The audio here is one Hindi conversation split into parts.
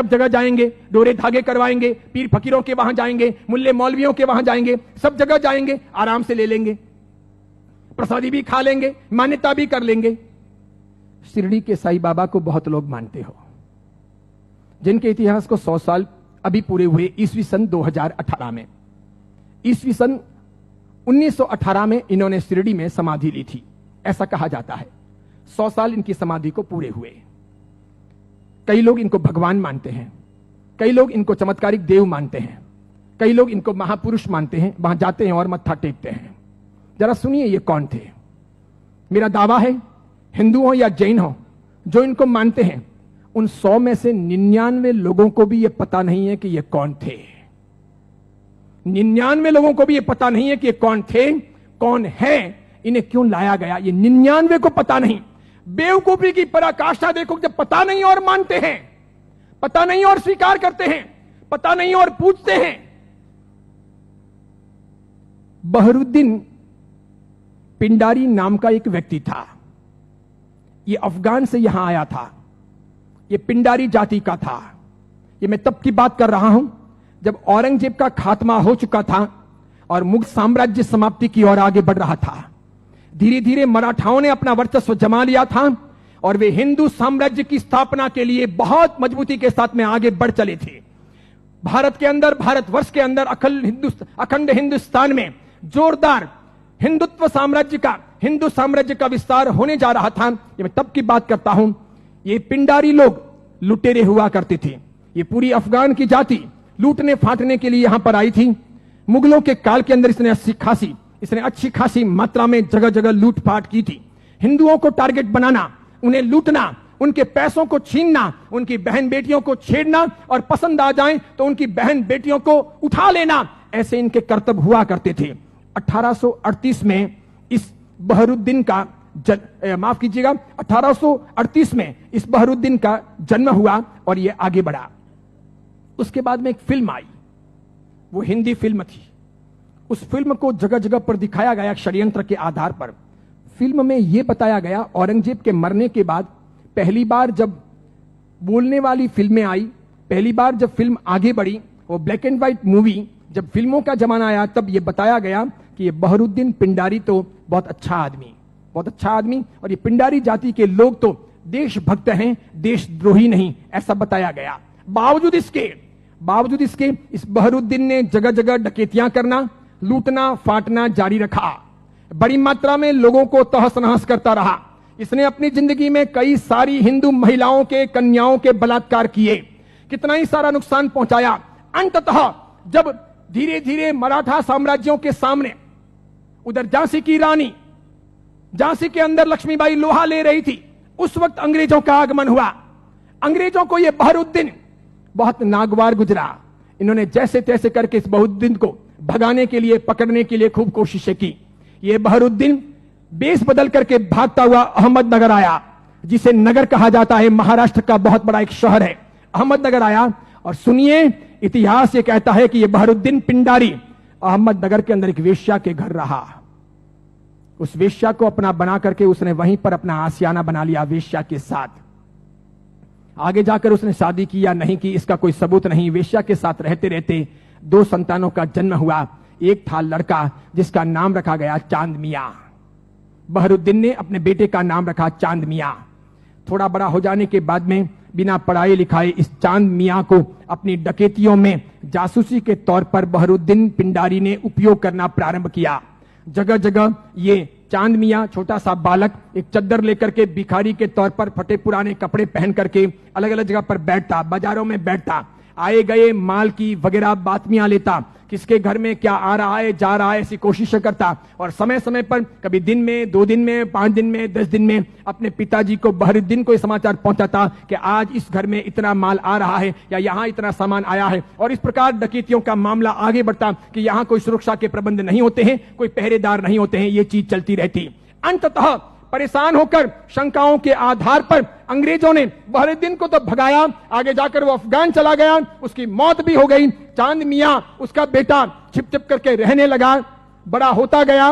सब जगह जाएंगे, डोरे धागे करवाएंगे, पीर फकीरों के वहां जाएंगे, मुल्ले मौलवियों के वहां जाएंगे, सब जगह जाएंगे, आराम से ले लेंगे, प्रसादी भी खा लेंगे, मान्यता भी कर लेंगे। शिरडी के साईं बाबा को बहुत लोग मानते हो, जिनके इतिहास को 100 साल अभी पूरे हुए ईस्वी सन 2018 में। ईस्वी सन 1918 में इन्होंने शिरडी में समाधि ली थी, ऐसा कहा जाता है। 100 साल इनकी समाधि को पूरे हुए। कई लोग इनको भगवान मानते हैं, कई लोग इनको चमत्कारिक देव मानते हैं, कई लोग इनको महापुरुष मानते हैं, वहां जाते हैं और मत्था टेकते हैं। जरा सुनिए ये कौन थे। मेरा दावा है, हिंदू हो या जैन हो, जो इनको मानते हैं, उन 100 में से 99 लोगों को भी यह पता नहीं है कि ये कौन थे। 99 लोगों को भी यह पता नहीं है कि ये कौन थे, कौन है, इन्हें क्यों लाया गया, ये 99 को पता नहीं। बेवकूफी की पराकाष्ठा देखो, जब पता नहीं और मानते हैं, पता नहीं और स्वीकार करते हैं, पता नहीं और पूछते हैं। बहरुद्दीन पिंडारी नाम का एक व्यक्ति था, ये अफगान से यहां आया था, ये पिंडारी जाति का था। ये मैं तब की बात कर रहा हूं जब औरंगजेब का खात्मा हो चुका था और मुगल साम्राज्य समाप्ति की ओर आगे बढ़ रहा था। धीरे धीरे मराठाओं ने अपना वर्चस्व जमा लिया था और वे हिंदू साम्राज्य की स्थापना के लिए बहुत मजबूती के साथ में आगे बढ़ चले थे। भारत के अंदर, भारतवर्ष के अंदर, अखंड हिंदुस्तान में जोरदार हिंदुत्व साम्राज्य का, हिंदू साम्राज्य का विस्तार होने जा रहा था। ये मैं तब की बात करता हूं। ये पिंडारी लोग लुटेरे हुआ करते थे। ये पूरी अफगान की जाति लूटने फाटने के लिए यहां पर आई थी। मुगलों के काल के अंदर इसने अच्छी खासी मात्रा में जगह जगह लूटपाट की थी। हिंदुओं को टारगेट बनाना, उन्हें लूटना, उनके पैसों को छीनना, उनकी बहन बेटियों को छेड़ना और पसंद आ जाए तो उनकी बहन बेटियों को उठा लेना, ऐसे इनके कर्तव्य हुआ करते थे। 1838 में इस बहरुद्दीन का माफ कीजिएगा, 1838 में इस बहरुद्दीन का जन्म हुआ और यह आगे बढ़ा। उसके बाद में एक फिल्म आई, वो हिंदी फिल्म थी। उस फिल्म को जगह जगह पर दिखाया गया षड्यंत्र के आधार पर। फिल्म में यह बताया गया, औरंगजेब के मरने के बाद पहली बार जब बोलने वाली फिल्में आई, पहली बार जब फिल्म आगे बढ़ी, वो ब्लैक एंड व्हाइट मूवी, जब फिल्मों का जमाना आया, तब यह बताया गया कि ये बहरुद्दीन पिंडारी तो बहुत अच्छा आदमी और ये पिंडारी जाति के लोग तो देशभक्त हैं, देशद्रोही नहीं, ऐसा बताया गया। बावजूद इसके इस बहरुद्दीन ने जगह जगह डकैतियां करना, लूटना फाटना जारी रखा। बड़ी मात्रा में लोगों को तहस नहस करता रहा। इसने अपनी जिंदगी में कई सारी हिंदू महिलाओं के, कन्याओं के बलात्कार किए, कितना ही सारा नुकसान पहुंचाया। अंततः जब धीरे धीरे मराठा साम्राज्यों के सामने, उधर झांसी की रानी, झांसी के अंदर लक्ष्मीबाई लोहा ले रही थी, उस वक्त अंग्रेजों का आगमन हुआ। अंग्रेजों को यह बहरुद्दीन बहुत नागवार गुजरा। इन्होंने जैसे तैसे करके इस बहरुद्दीन को भगाने के लिए, पकड़ने के लिए खूब कोशिशें की। यह बहरुद्दीन बेस बदल करके भागता हुआ अहमदनगर आया, जिसे नगर कहा जाता है, महाराष्ट्र का बहुत बड़ा एक शहर है। अहमदनगर आया और सुनिए, इतिहास ये कहता है कि यह बहरुद्दीन पिंडारी अहमदनगर के अंदर एक वेश्या के घर रहा। उस वेश्या को अपना बना करके उसने वहीं पर अपना आशियाना बना लिया वेश्या के साथ। आगे जाकर उसने शादी की या नहीं की, इसका कोई सबूत नहीं। वेश्या के साथ रहते रहते 2 संतानों का जन्म हुआ। एक था लड़का जिसका नाम रखा गया चांद मियां। बहरुद्दीन ने अपने बेटे का नाम रखा चांद मियां। थोड़ा बड़ा हो जाने के बाद में बिना पढ़ाई लिखाए इस चांद मियां को अपनी डकैतियों में जासूसी के तौर पर बहरुद्दीन पिंडारी ने उपयोग करना प्रारंभ किया। जगह जगह ये चांद मियां, छोटा सा बालक, एक चद्दर लेकर के भिखारी के तौर पर फटे पुराने कपड़े पहन करके अलग अलग जगह पर बैठता, बाजारों में बैठता, आए गए माल की वगैरह बातमियां लेता, किसके घर में क्या आ रहा है जा रहा है ऐसी कोशिश करता। और समय समय पर कभी दिन में, 2 दिन में, 5 दिन में, 10 दिन में अपने पिताजी को, बहरुद्दीन को समाचार पहुंचाता कि आज इस घर में इतना माल आ रहा है या यहां इतना सामान आया है। और इस प्रकार डकैतियों का मामला आगे बढ़ता कि यहां कोई सुरक्षा के प्रबंध नहीं होते हैं, कोई पहरेदार नहीं होते हैं, ये चीज चलती रहती। अंततः परेशान होकर शंकाओं के आधार पर अंग्रेजों ने बहरुद्दीन को तो भगाया, आगे जाकर वो अफगान चला गया, उसकी मौत भी हो गई। चांद मियां, उसका बेटा, छिप छिप करके रहने लगा, बड़ा होता गया।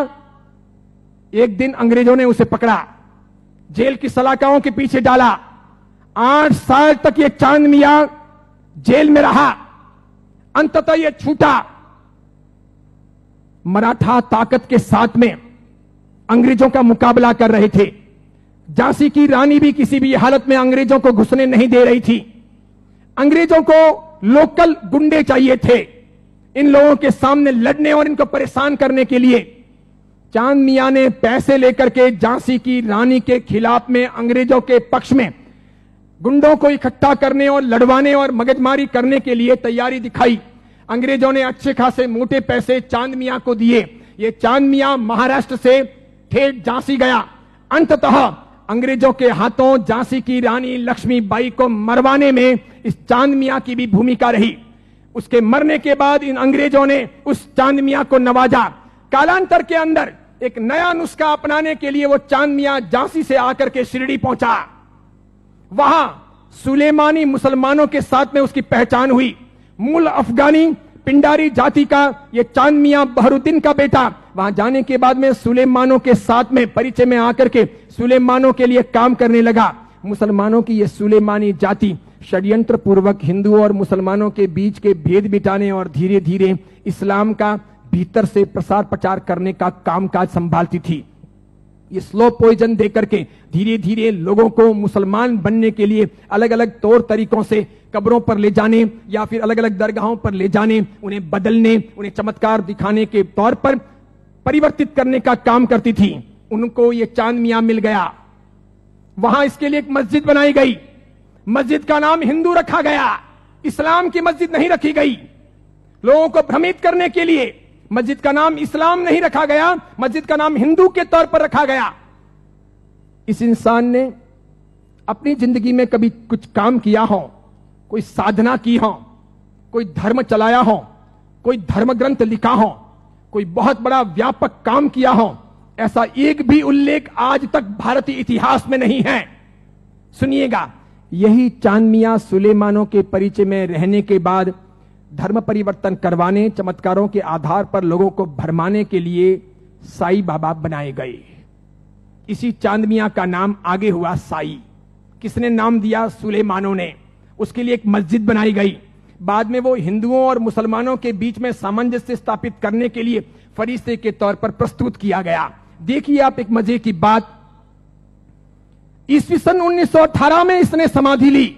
एक दिन अंग्रेजों ने उसे पकड़ा, जेल की सलाखाओं के पीछे डाला। 8 साल तक ये चांद मियां जेल में रहा, अंततः यह छूटा। मराठा ताकत के साथ में अंग्रेजों का मुकाबला कर रहे थे। झांसी की रानी भी किसी भी हालत में अंग्रेजों को घुसने नहीं दे रही थी। अंग्रेजों को लोकल गुंडे चाहिए थे इन लोगों के सामने लड़ने और इनको परेशान करने के लिए। चांद मियां ने पैसे लेकर के झांसी की रानी के खिलाफ में अंग्रेजों के पक्ष में गुंडों को इकट्ठा करने और लड़वाने और मगजमारी करने के लिए तैयारी दिखाई। अंग्रेजों ने अच्छे खासे मोटे पैसे चांद मियां को दिए। ये चांद मियां महाराष्ट्र से ठेठ झांसी गया। अंततः अंग्रेजों के हाथों झांसी की रानी लक्ष्मीबाई को मरवाने में इस चांद मियां की भी भूमिका रही। उसके मरने के बाद इन अंग्रेजों ने उस चांद मियां को नवाजा। कालांतर के अंदर एक नया नुस्खा अपनाने के लिए वो चांद मियां झांसी से आकर के शिरडी पहुंचा। वहां सुलेमानी मुसलमानों के साथ में उसकी पहचान हुई। मूल अफगानी पिंडारी जाति का ये चांद मियां बहरुद्दीन का बेटा वहां जाने के बाद में सुलेमानों के साथ में परिचय में आकर के सुलेमानों के लिए काम करने लगा। मुसलमानों की यह सुलेमानी जाति षड्यंत्र पूर्वक हिंदुओं और मुसलमानों के बीच के भेद मिटाने और धीरे धीरे इस्लाम का भीतर से प्रसार प्रचार करने का कामकाज संभालती थी। ये स्लो पॉइजन देकर के धीरे धीरे लोगों को मुसलमान बनने के लिए अलग अलग तौर तरीकों से कब्रों पर ले जाने या फिर अलग अलग दरगाहों पर ले जाने, उन्हें बदलने, उन्हें चमत्कार दिखाने के तौर पर परिवर्तित करने का काम करती थी। उनको ये चांद मियां मिल गया। वहां इसके लिए एक मस्जिद बनाई गई। मस्जिद का नाम हिंदू रखा गया, इस्लाम की मस्जिद नहीं रखी गई। लोगों को भ्रमित करने के लिए मस्जिद का नाम इस्लाम नहीं रखा गया, मस्जिद का नाम हिंदू के तौर पर रखा गया। इस इंसान ने अपनी जिंदगी में कभी कुछ काम किया हो, कोई साधना की हो, कोई धर्म चलाया हो, कोई धर्म ग्रंथ लिखा हो, कोई बहुत बड़ा व्यापक काम किया हो, ऐसा एक भी उल्लेख आज तक भारतीय इतिहास में नहीं है। सुनिएगा, यही चांद मियां सुलेमानों के परिचय में रहने के बाद धर्म परिवर्तन करवाने, चमत्कारों के आधार पर लोगों को भरमाने के लिए साई बाबा बनाए गए। इसी चांद मियां का नाम आगे हुआ साई। किसने नाम दिया? सुलेमानों ने। उसके लिए एक मस्जिद बनाई गई। बाद में वो हिंदुओं और मुसलमानों के बीच में सामंजस्य स्थापित करने के लिए फरिश्ते के तौर पर प्रस्तुत किया गया। देखिए आप एक मजे की बात, ईस्वी सन 1918 में इसने समाधि ली।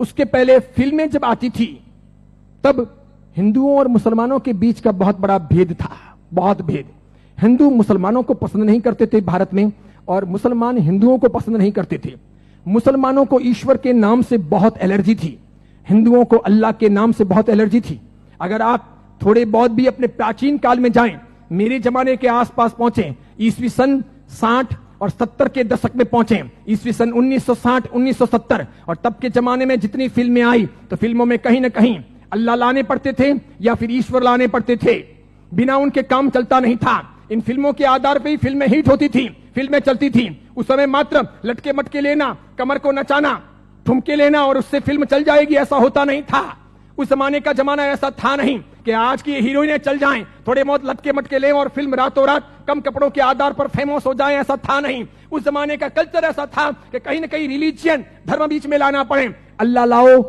उसके पहले फिल्में जब आती थी तब हिंदुओं और मुसलमानों के बीच का बहुत बड़ा भेद था, बहुत भेद। हिंदू मुसलमानों को पसंद नहीं करते थे भारत में, और मुसलमान हिंदुओं को पसंद नहीं करते थे। मुसलमानों को ईश्वर के नाम से बहुत एलर्जी थी, हिंदुओं को अल्लाह के नाम से बहुत एलर्जी थी। अगर आप थोड़े बहुत भी अपने प्राचीन काल में जाएं, मेरे जमाने के आसपास पहुंचे, ईस्वी सन 60 और 70 के दशक में पहुंचे, ईस्वी सन 1960 1970, और तब के जमाने में जितनी फिल्में आई तो फिल्मों में कहीं ना कहीं अल्लाह लाने पड़ते थे या फिर ईश्वर लाने पड़ते थे। बिना उनके काम चलता नहीं था। इन फिल्मों के आधार पर ही फिल्में हिट होती थी, फिल्में चलती थी। उस समय मात्र लटके मटके लेना, कमर को नचाना, ठुमके लेना और उससे फिल्म चल जाएगी, ऐसा होता नहीं था। उस जमाने का जमाना ऐसा था नहीं कि आज की हीरोइनें चल जाएं, थोड़े बहुत लटके मटके लें और फिल्म रातों रात कम कपड़ों के आधार पर फेमस हो जाएं, ऐसा था नहीं। उस जमाने का कल्चर ऐसा था कि कहीं ना कहीं रिलीजियन, धर्म बीच में लाना पड़े। अल्लाह लाओ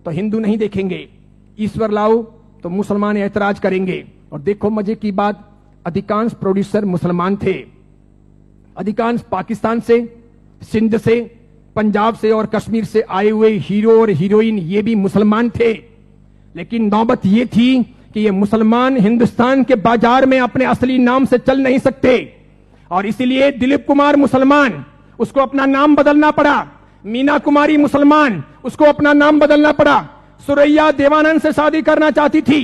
तो हिंदू नहीं देखेंगे, ईश्वर लाओ तो मुसलमान ऐतराज करेंगे। और देखो मजे की बात, अधिकांश प्रोड्यूसर मुसलमान थे। अधिकांश पाकिस्तान से, सिंध से, पंजाब से और कश्मीर से आए हुए हीरो और हीरोइन ये भी मुसलमान थे। लेकिन नौबत ये थी कि ये मुसलमान हिंदुस्तान के बाजार में अपने असली नाम से चल नहीं सकते, और इसीलिए दिलीप कुमार मुसलमान, उसको अपना नाम बदलना पड़ा। मीना कुमारी मुसलमान, उसको अपना नाम बदलना पड़ा। सुरैया देवानंद से शादी करना चाहती थी,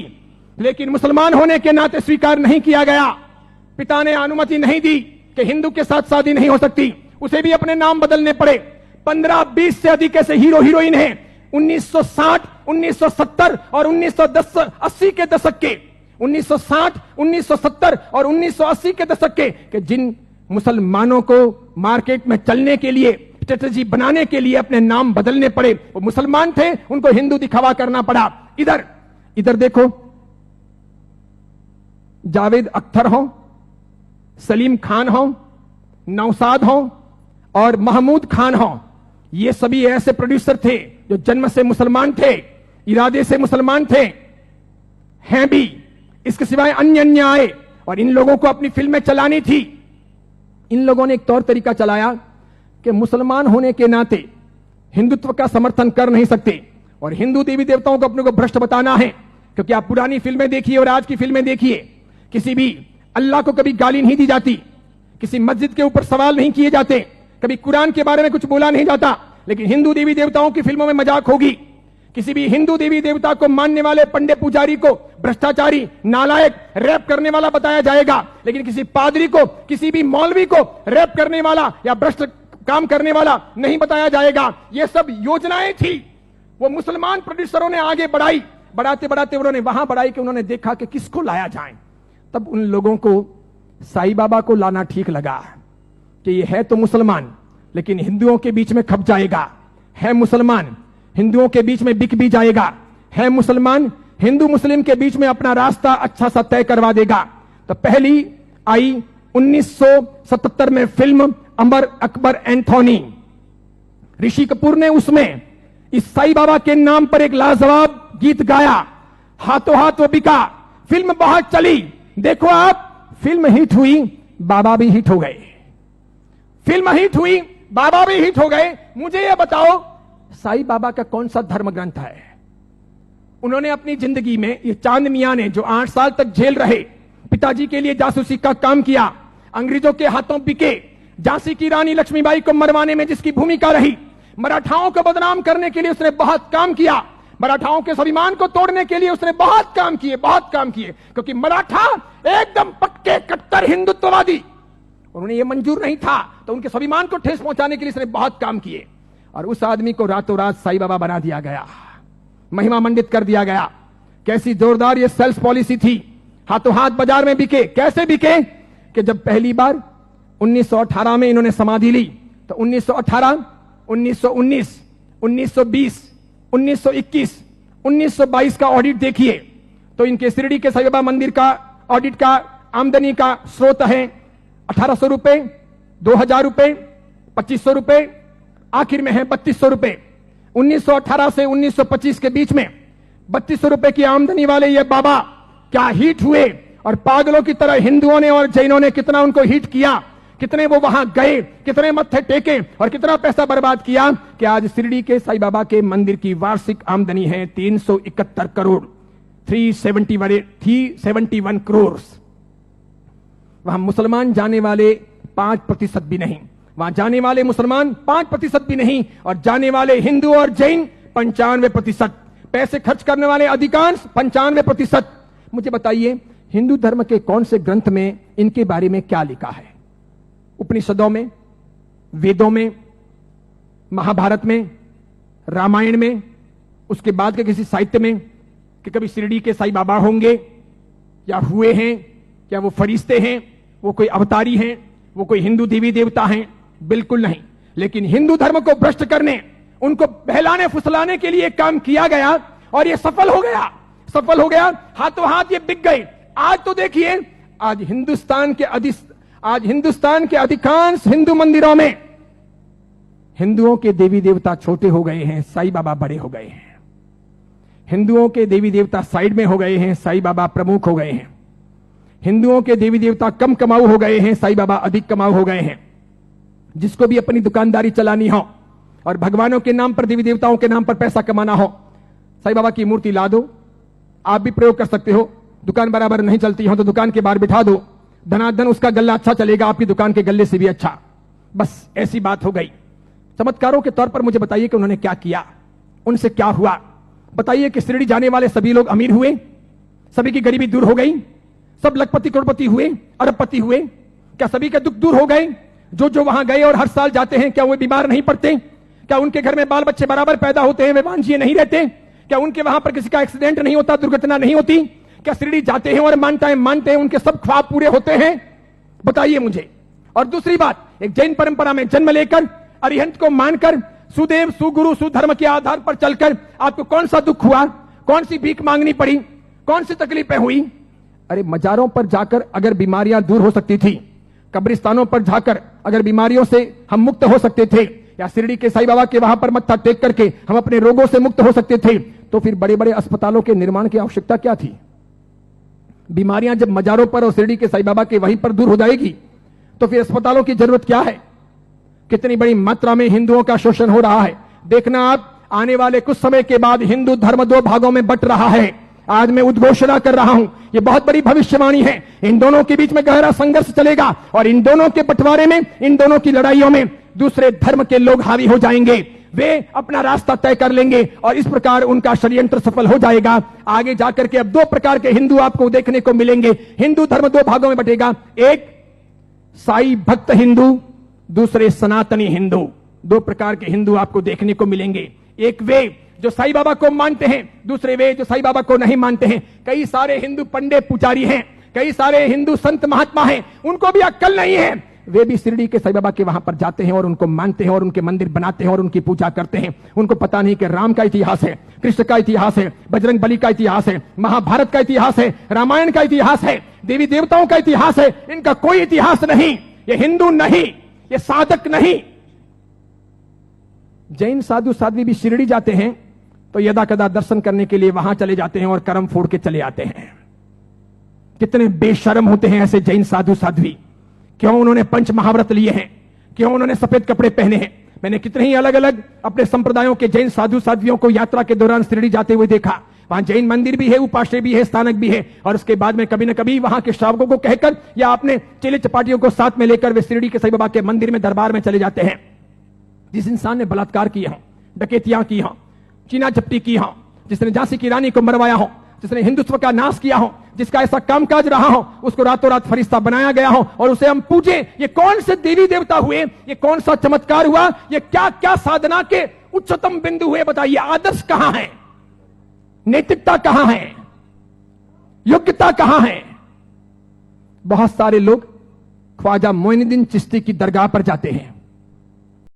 लेकिन मुसलमान होने के नाते स्वीकार नहीं किया गया। पिता ने अनुमति नहीं दी कि हिंदू के साथ शादी नहीं हो सकती, उसे भी अपने नाम बदलने पड़े। 15-20 से अधिक ऐसे हीरो हीरोइन हैं 1960, 1970 और 1980 के दशक के, 1960, 1970 और 1980 के दशक के जिन मुसलमानों को मार्केट में चलने के लिए, स्ट्रेटजी बनाने के लिए अपने नाम बदलने पड़े। वो मुसलमान थे, उनको हिंदू दिखावा करना पड़ा। इधर देखो, जावेद अख्तर हो, सलीम खान हो, नौशाद हो और महमूद खान हो, ये सभी ऐसे प्रोड्यूसर थे जो जन्म से मुसलमान थे, इरादे से मुसलमान थे, हैं भी। इसके सिवाय अन्य अन्य आए और इन लोगों को अपनी फिल्में चलानी थी। इन लोगों ने एक तौर तरीका चलाया कि मुसलमान होने के नाते हिंदुत्व का समर्थन कर नहीं सकते और हिंदू देवी देवताओं को अपने को भ्रष्ट बताना है। क्योंकि आप पुरानी फिल्में देखिए और आज की फिल्में देखिए, किसी भी अल्लाह को कभी गाली नहीं दी जाती, किसी मस्जिद के ऊपर सवाल नहीं किए जाते, कभी कुरान के बारे में कुछ बोला नहीं जाता। लेकिन हिंदू देवी देवताओं की फिल्मों में मजाक होगी। किसी भी हिंदू देवी देवता को मानने वाले पंडित पुजारी को भ्रष्टाचारी, नालायक, रैप करने वाला बताया जाएगा। लेकिन किसी पादरी को, किसी भी मौलवी को रैप करने वाला या भ्रष्ट काम करने वाला नहीं बताया जाएगा। ये सब योजनाएं थी, वो मुसलमान प्रोड्यूसरों ने आगे बढ़ाई। बढ़ाते बढ़ाते उन्होंने वहां बढ़ाई कि उन्होंने देखा कि किसको लाया जाए। तब उन लोगों को साईं बाबा को लाना ठीक लगा कि ये है तो मुसलमान लेकिन हिंदुओं के बीच में खप जाएगा, है मुसलमान हिंदुओं के बीच में बिक भी जाएगा, है मुसलमान हिंदू मुस्लिम के बीच में अपना रास्ता अच्छा सा तय करवा देगा। तो पहली आई 1977 में फिल्म अमर अकबर एंथोनी। ऋषि कपूर ने उसमें इस साईं बाबा के नाम पर एक लाजवाब गीत गाया, हाथों हाथ वो बिका। फिल्म बहुत चली। देखो आप, फिल्म हिट हुई, बाबा भी हिट हो गए। फिल्म हिट हुई, बाबा भी हिट हो गए। मुझे यह बताओ, साईं बाबा का कौन सा धर्म ग्रंथ है? उन्होंने अपनी जिंदगी में, ये चांद मियां ने जो 8 साल तक जेल रहे, पिताजी के लिए जासूसी का काम किया, अंग्रेजों के हाथों बिके, झांसी की रानी लक्ष्मीबाई को मरवाने में जिसकी भूमिका रही, मराठाओं को बदनाम करने के लिए उसने बहुत काम किया, मराठाओं के स्वाभिमान को तोड़ने के लिए उसने बहुत काम किए, बहुत काम किए। क्योंकि मराठा एकदम पक्के कट्टर हिंदुत्ववादी, उन्होंने ये मंजूर नहीं था, तो उनके स्वाभिमान को ठेस पहुंचाने के लिए उसने बहुत काम किए। और उस आदमी को रातों रात साईं बाबा बना दिया गया, महिमा मंडित कर दिया गया। कैसी जोरदार ये सेल्स पॉलिसी थी। हाथों हाथ बाजार में बिके। कैसे बिके? कि जब पहली बार 1918 में इन्होंने समाधि ली, तो 1918, 1919, 1920, 1921, 1922 का ऑडिट देखिए, तो इनके शिरडी के साईं बाबा मंदिर का ऑडिट का आमदनी का स्रोत है 1800 रुपए, 2000 रुपए, 2500 रुपए, आखिर में है 3200 रुपए। 1918 से 1925 के बीच में 3200 रुपए की आमदनी वाले ये बाबा क्या हिट हुए, और पागलों की तरह हिंदुओं ने और जैनों ने कितना उनको हिट किया, कितने वो वहां गए, कितने मत्थे टेके और कितना पैसा बर्बाद किया कि आज शिरडी के साईं बाबा के मंदिर की वार्षिक आमदनी है 371 करोड़, 371 करोड़। वहां मुसलमान जाने वाले 5% भी नहीं, वहां जाने वाले मुसलमान 5% भी नहीं, और जाने वाले हिंदू और जैन 95%, पैसे खर्च करने वाले अधिकांश 95%। मुझे बताइए, हिंदू धर्म के कौन से ग्रंथ में इनके बारे में क्या लिखा है? उपनिषदों में, वेदों में, महाभारत में, रामायण में, उसके बाद के किसी साहित्य में कि कभी शिरडी के साईं बाबा होंगे या हुए हैं, क्या वो फरिश्ते हैं, वो कोई अवतारी हैं, वो कोई हिंदू देवी देवता हैं? बिल्कुल नहीं। लेकिन हिंदू धर्म को भ्रष्ट करने, उनको बहलाने फुसलाने के लिए काम किया गया और ये सफल हो गया, सफल हो गया। हाथों हाथ ये बिक गए। आज तो देखिए, आज हिंदुस्तान के अधिकांश हिंदू मंदिरों में हिंदुओं के देवी देवता छोटे हो गए हैं, साईं बाबा बड़े हो गए हैं। हिंदुओं के देवी देवता साइड में हो गए हैं, साईं बाबा प्रमुख हो गए हैं। हिंदुओं के देवी देवता कम कमाऊ हो गए हैं, साईं बाबा अधिक कमाऊ हो गए हैं। जिसको भी अपनी दुकानदारी चलानी हो और भगवानों के नाम पर, देवी देवताओं के नाम पर पैसा कमाना हो, साईं बाबा की मूर्ति ला दो। आप भी प्रयोग कर सकते हो। दुकान बराबर नहीं चलती हो तो दुकान के बाहर बिठा दो, धनाधन उसका गल्ला अच्छा चलेगा, आपकी दुकान के गल्ले से भी अच्छा। बस ऐसी बात हो गई। चमत्कारों के तौर पर मुझे बताइए कि उन्होंने क्या किया, उनसे क्या हुआ? बताइए कि शिरडी जाने वाले सभी लोग अमीर हुए, सभी की गरीबी दूर हो गई, सब लखपति करोड़पति हुए, अरबपति हुए? क्या सभी के दुख दूर हो गए? जो वहां गए और हर साल जाते हैं, क्या वो बीमार नहीं पड़ते? क्या उनके घर में बाल बच्चे बराबर पैदा होते हैं, वे वांझिए नहीं रहते? क्या उनके वहां पर किसी का एक्सीडेंट नहीं होता, दुर्घटना नहीं होती? क्या शिरडी जाते हैं और मानते हैं उनके सब ख्वाब पूरे होते हैं? बताइए मुझे। और दूसरी बात, एक जैन परंपरा में जन्म लेकर, अरिहंत को मानकर, सुदेव सुगुरु सुधर्म के आधार पर चलकर आपको कौन सा दुख हुआ? कौन सी भीख मांगनी पड़ी? कौन सी तकलीफें हुई? अरे मजारों पर जाकर अगर बीमारियां दूर हो सकती थी, कब्रिस्तानों पर जाकर अगर बीमारियों से हम मुक्त हो सकते थे, या शिरडी के साईं बाबा के वहां पर मत्था टेक करके हम अपने रोगों से मुक्त हो सकते थे, तो फिर बड़े बड़े अस्पतालों के निर्माण की आवश्यकता क्या थी? बीमारियां जब मजारों पर और शिरडी के साईं बाबा के वहीं पर दूर हो जाएगी, तो फिर अस्पतालों की जरूरत क्या है? कितनी बड़ी मात्रा में हिंदुओं का शोषण हो रहा है। देखना आप, आने वाले कुछ समय के बाद हिंदू धर्म दो भागों में बंट रहा है। आज मैं उद्घोषणा कर रहा हूं, यह बहुत बड़ी भविष्यवाणी है। इन दोनों के बीच में गहरा संघर्ष चलेगा और इन दोनों के बंटवारे में, इन दोनों की लड़ाइयों में दूसरे धर्म के लोग हावी हो जाएंगे। वे अपना रास्ता तय कर लेंगे और इस प्रकार उनका षड्यंत्र सफल हो जाएगा। आगे जाकर के अब दो प्रकार के हिंदू आपको देखने को मिलेंगे। हिंदू धर्म दो भागों में बटेगा, एक साई भक्त हिंदू, दूसरे सनातनी हिंदू। दो प्रकार के हिंदू आपको देखने को मिलेंगे। एक वे जो साईं बाबा को मानते हैं, दूसरे वे जो साईं बाबा को नहीं मानते हैं। कई सारे हिंदू पंडित पुजारी हैं, कई सारे हिंदू संत महात्मा हैं, उनको भी अक्ल नहीं है। वे भी शिरडी के साईं बाबा के वहां पर जाते हैं और उनको मानते हैं और उनके मंदिर बनाते हैं और उनकी पूजा करते हैं। उनको पता नहीं कि राम का इतिहास है, कृष्ण का इतिहास है, बजरंग बली का इतिहास है, महाभारत का इतिहास है, रामायण का इतिहास है, देवी देवताओं का इतिहास है। इनका कोई इतिहास नहीं। ये हिंदू नहीं, ये साधक नहीं। जैन साधु साध्वी भी शिरडी जाते हैं तो यदा कदा दर्शन करने के लिए वहां चले जाते हैं और कर्म फोड़ के चले आते हैं। कितने बेशर्म होते हैं ऐसे जैन साधु साध्वी। क्यों उन्होंने पंच महाव्रत लिए हैं? क्यों उन्होंने सफेद कपड़े पहने हैं? मैंने कितने ही अलग अलग अपने संप्रदायों के जैन साधु साध्वियों को यात्रा के दौरान शिरडी जाते हुए देखा। वहां जैन मंदिर भी है, उपाश्रय भी है, स्थानक भी है, और उसके बाद में कभी न कभी वहां के श्रावकों को कहकर या अपने चेले चपाटियों को साथ में लेकर वे शिरडी के साईं बाबा के मंदिर में दरबार में चले जाते हैं। जिस इंसान ने बलात्कार किया हो, डकैतियां की हो, चीना चपटी की हो, जिसने झांसी की रानी को मरवाया हो, जिसने हिंदुत्व का नाश किया हो, जिसका ऐसा कामकाज रहा हो, उसको रातों रात फरिश्ता बनाया गया हो और उसे हम पूजे। ये कौन से देवी देवता हुए? ये कौन सा चमत्कार हुआ? ये क्या क्या साधना के उच्चतम बिंदु हुए? बताइए, आदर्श कहां है? नैतिकता कहां है? योग्यता कहां है? बहुत सारे लोग ख्वाजा मोइनुद्दीन चिश्ती की दरगाह पर जाते हैं,